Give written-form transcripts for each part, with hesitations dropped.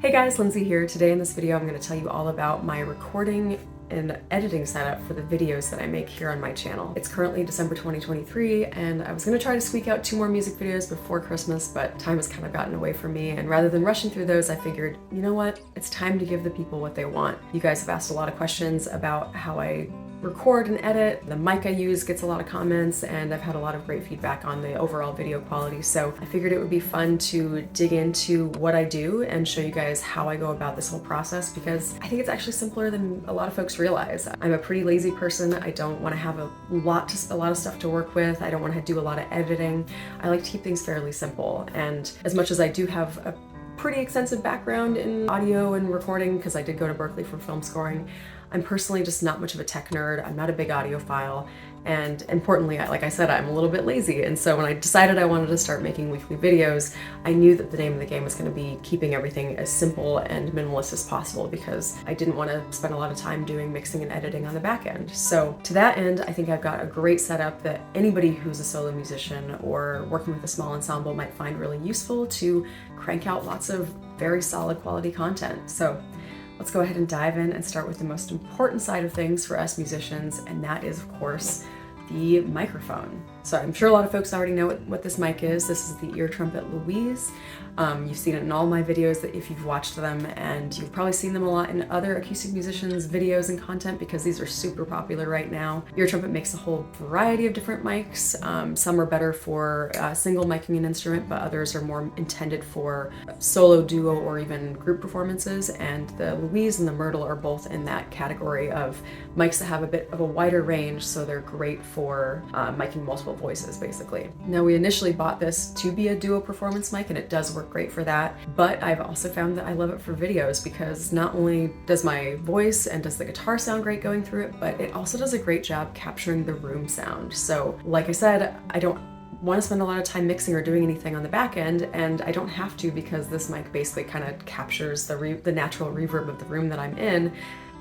Hey guys, Lindsay here. Today in this video I'm going to tell you all about my recording and editing setup for the videos that I make here on my channel. It's currently December 2023 and I was going to try to squeak out 2 more music videos before Christmas, but time has kind of gotten away from me, and rather than rushing through those I figured, you know what, it's time to give the people what they want. You guys have asked a lot of questions about how I record and edit. The mic I use gets a lot of comments, and I've had a lot of great feedback on the overall video quality, so I figured it would be fun to dig into what I do and show you guys how I go about this whole process, because I think it's actually simpler than a lot of folks realize. I'm a pretty lazy person. I don't want to have a lot of stuff to work with. I don't want to do a lot of editing. I like to keep things fairly simple, and as much as I do have a pretty extensive background in audio and recording, because I did go to Berkeley for film scoring, I'm personally just not much of a tech nerd. I'm not a big audiophile, and importantly, like I said, I'm a little bit lazy. And so when I decided I wanted to start making weekly videos, I knew that the name of the game was going to be keeping everything as simple and minimalist as possible, because I didn't want to spend a lot of time doing mixing and editing on the back end. So to that end, I think I've got a great setup that anybody who's a solo musician or working with a small ensemble might find really useful to crank out lots of very solid quality content. So let's go ahead and dive in and start with the most important side of things for us musicians, and that is, of course, the microphone. So I'm sure a lot of folks already know what this mic is. This is the ear trumpet Louise. You've seen it in all my videos if you've watched them, and you've probably seen them a lot in other acoustic musicians' videos and content, because these are super popular right now. Ear trumpet makes a whole variety of different mics. Some are better for single miking an instrument, but others are more intended for solo, duo, or even group performances. And the Louise and the Myrtle are both in that category of mics that have a bit of a wider range, so they're great for miking multiple voices, basically. Now, we initially bought this to be a duo performance mic, and it does work great for that, but I've also found that I love it for videos, because not only does my voice and does the guitar sound great going through it, but it also does a great job capturing the room sound. So like I said, I don't want to spend a lot of time mixing or doing anything on the back end, and I don't have to, because this mic basically kind of captures the natural reverb of the room that I'm in,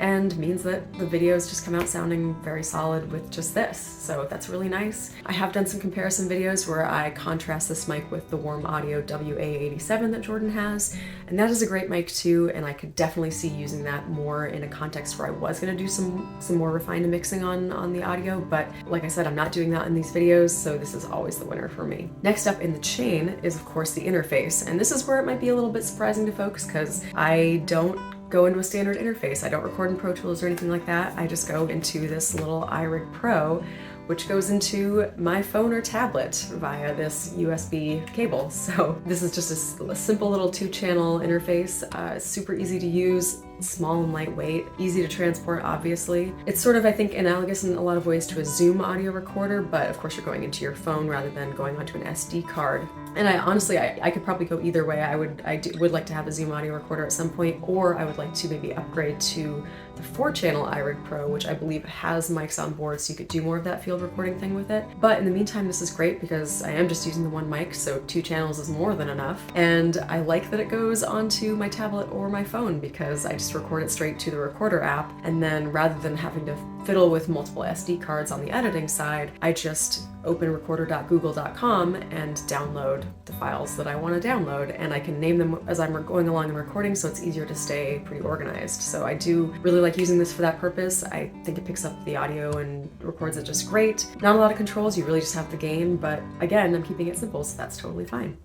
and means that the videos just come out sounding very solid with just this. So that's really nice. I have done some comparison videos where I contrast this mic with the Warm Audio WA87 that Jordan has, and that is a great mic too, and I could definitely see using that more in a context where I was going to do some more refined mixing on the audio, but like I said, I'm not doing that in these videos, so this is always the winner for me. Next up in the chain is, of course, the interface, and this is where it might be a little bit surprising to folks, because I don't go into a standard interface. I don't record in Pro Tools or anything like that. I just go into this little iRig Pro, which goes into my phone or tablet via this USB cable. So this is just a simple little 2-channel interface, super easy to use, small and lightweight, easy to transport, obviously. It's sort of, I think, analogous in a lot of ways to a Zoom audio recorder, but of course you're going into your phone rather than going onto an SD card. And I could probably go either way. I would like to have a Zoom audio recorder at some point, or I would like to maybe upgrade to the 4-channel iRig Pro, which I believe has mics on board, so you could do more of that field recording thing with it. But in the meantime, this is great because I am just using the one mic, so 2 channels is more than enough. And I like that it goes onto my tablet or my phone, because I just record it straight to the recorder app, and then rather than having to fiddle with multiple SD cards on the editing side, I just open recorder.google.com and download the files that I want to download, and I can name them as I'm going along and recording, so it's easier to stay pretty organized. So I do really like using this for that purpose. I think it picks up the audio and records it just great. Not a lot of controls, you really just have the gain, but again, I'm keeping it simple, so that's totally fine.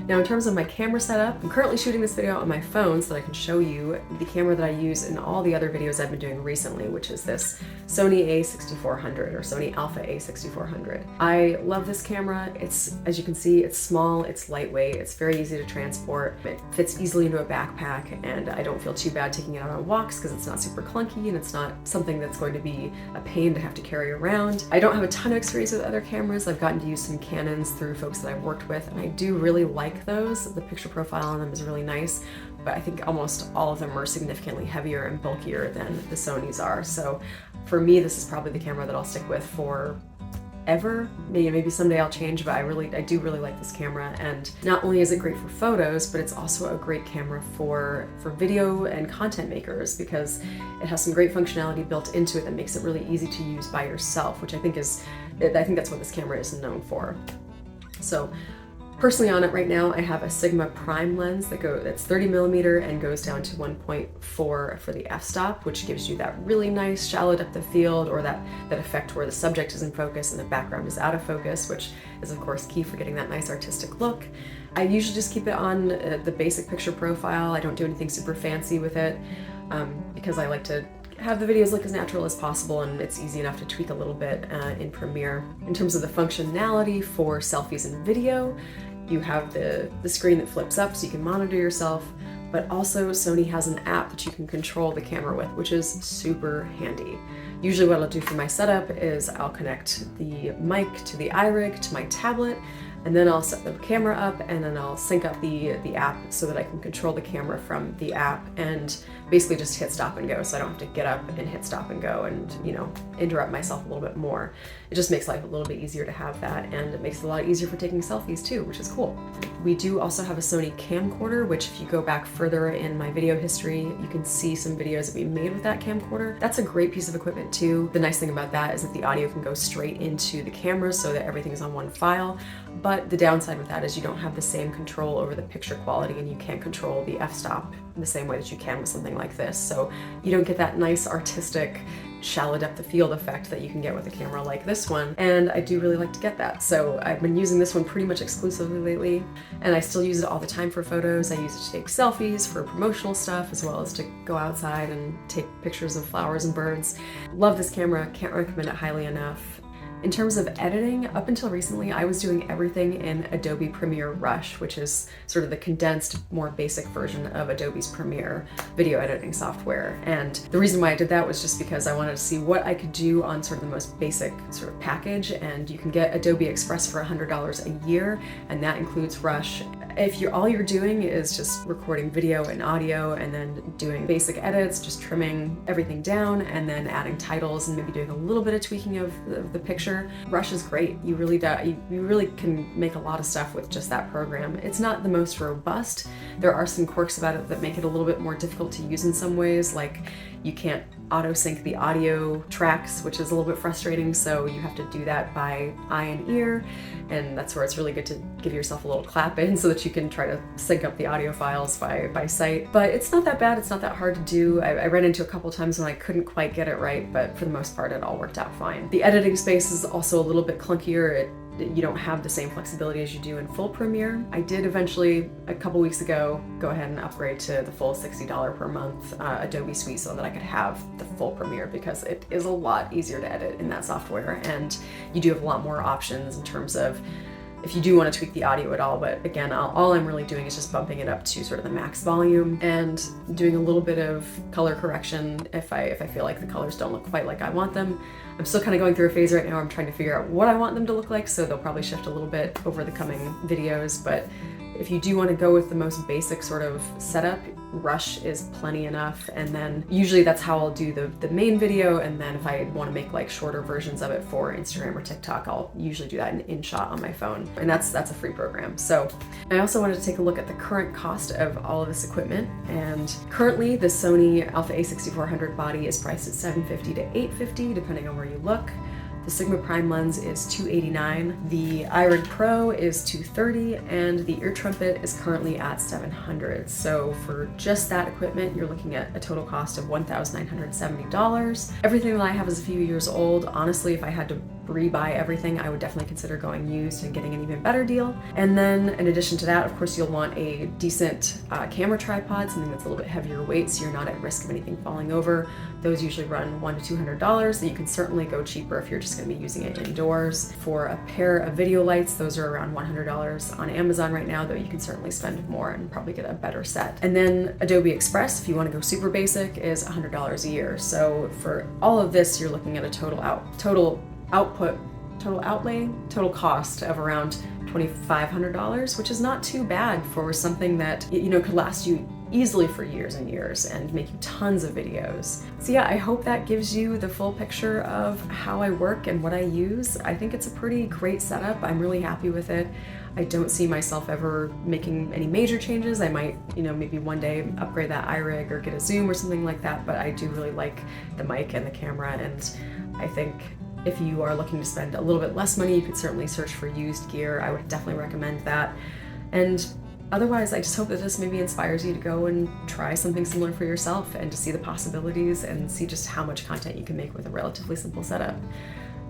Now, in terms of my camera setup, I'm currently shooting this video on my phone so that I can show you the camera that I use in all the other videos I've been doing recently, which is this Sony a6400 or Sony Alpha a6400. I love this camera. It's, as you can see, it's small, it's lightweight, it's very easy to transport, it fits easily into a backpack, and I don't feel too bad taking it out on walks because it's not super clunky and it's not something that's going to be a pain to have to carry around. I don't have a ton of experience with other cameras. I've gotten to use some Canons through folks that I've worked with, and I do really like those. The picture profile on them is really nice, but I think almost all of them are significantly heavier and bulkier than the Sonys are. So for me, this is probably the camera that I'll stick with for ever. Maybe someday I'll change, but I do really like this camera. And not only is it great for photos, but it's also a great camera for video and content makers, because it has some great functionality built into it that makes it really easy to use by yourself, which I think that's what this camera is known for. So Personally on it right now, I have a Sigma prime lens that's 30mm and goes down to 1.4 for the f-stop, which gives you that really nice shallow depth of field, or that effect where the subject is in focus and the background is out of focus, which is of course key for getting that nice artistic look. I usually just keep it on the basic picture profile. I don't do anything super fancy with it because I like to have the videos look as natural as possible, and it's easy enough to tweak a little bit in Premiere. In terms of the functionality for selfies and video, you have the screen that flips up so you can monitor yourself, but also Sony has an app that you can control the camera with, which is super handy. Usually what I'll do for my setup is I'll connect the mic to the iRig to my tablet, and then I'll set the camera up, and then I'll sync up the app so that I can control the camera from the app and basically just hit stop and go, so I don't have to get up and hit stop and go and, you know, interrupt myself a little bit more. It just makes life a little bit easier to have that, and it makes it a lot easier for taking selfies too, which is cool. We do also have a Sony camcorder, which if you go back further in my video history, you can see some videos that we made with that camcorder. That's a great piece of equipment too. The nice thing about that is that the audio can go straight into the camera so that everything's on one file. But the downside with that is you don't have the same control over the picture quality, and you can't control the f-stop the same way that you can with something like this. So you don't get that nice artistic shallow depth of field effect that you can get with a camera like this one, and I do really like to get that. So I've been using this one pretty much exclusively lately, and I still use it all the time for photos. I use it to take selfies for promotional stuff, as well as to go outside and take pictures of flowers and birds. Love this camera, can't recommend it highly enough. In terms of editing, up until recently, I was doing everything in Adobe Premiere Rush, which is sort of the condensed, more basic version of Adobe's Premiere video editing software. And the reason why I did that was just because I wanted to see what I could do on sort of the most basic sort of package. And you can get Adobe Express for $100 a year, and that includes Rush. If all you're doing is just recording video and audio and then doing basic edits, just trimming everything down and then adding titles and maybe doing a little bit of tweaking of the picture, Rush is great. You really can make a lot of stuff with just that program. It's not the most robust. There are some quirks about it that make it a little bit more difficult to use in some ways, like you can't auto sync the audio tracks, which is a little bit frustrating, so you have to do that by eye and ear, and that's where it's really good to give yourself a little clap in so that you can try to sync up the audio files by sight. But it's not that bad, it's not that hard to do. I ran into a couple times when I couldn't quite get it right, but for the most part it all worked out fine. The editing space is also a little bit clunkier. You don't have the same flexibility as you do in full Premiere. I did eventually, a couple weeks ago, go ahead and upgrade to the full $60 per month Adobe suite so that I could have the full Premiere, because it is a lot easier to edit in that software, and you do have a lot more options in terms of if you do want to tweak the audio at all. But again, all I'm really doing is just bumping it up to sort of the max volume and doing a little bit of color correction if I feel like the colors don't look quite like I want them. I'm still kind of going through a phase right now where I'm trying to figure out what I want them to look like, so they'll probably shift a little bit over the coming videos. But if you do want to go with the most basic sort of setup, Rush is plenty enough. And then usually that's how I'll do the main video, and then if I want to make like shorter versions of it for Instagram or TikTok, I'll usually do that in InShot on my phone, and that's a free program. So I also wanted to take a look at the current cost of all of this equipment, and currently the Sony Alpha A6400 body is priced at $750 to $850 depending on where you look. The Sigma Prime lens is $289, the iRig Pro is $230, and the ear trumpet is currently at $700. So for just that equipment, you're looking at a total cost of $1,970. Everything that I have is a few years old. Honestly, if I had to rebuy everything, I would definitely consider going used and getting an even better deal. And then in addition to that, of course, you'll want a decent camera tripod, something that's a little bit heavier weight so you're not at risk of anything falling over. Those usually run $100 to $200, so you can certainly go cheaper if you're just going to be using it indoors. For a pair of video lights, those are around $100 on Amazon right now, though you can certainly spend more and probably get a better set. And then Adobe Express, if you want to go super basic, is $100 a year. So for all of this, you're looking at a total cost of around $2,500, which is not too bad for something that, you know, could last you easily for years and years and make you tons of videos. So yeah, I hope that gives you the full picture of how I work and what I use. I think it's a pretty great setup. I'm really happy with it. I don't see myself ever making any major changes. I might, you know, maybe one day upgrade that iRig or get a zoom or something like that, but I do really like the mic and the camera, and I think if you are looking to spend a little bit less money, you could certainly search for used gear. I would definitely recommend that. And otherwise, I just hope that this maybe inspires you to go and try something similar for yourself and to see the possibilities and see just how much content you can make with a relatively simple setup.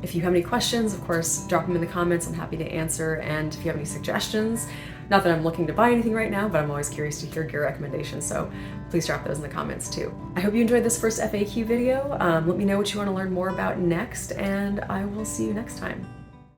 If you have any questions, of course, drop them in the comments. I'm happy to answer. And if you have any suggestions, not that I'm looking to buy anything right now, but I'm always curious to hear your recommendations, so please drop those in the comments too. I hope you enjoyed this first FAQ video. Let me know what you want to learn more about next, and I will see you next time.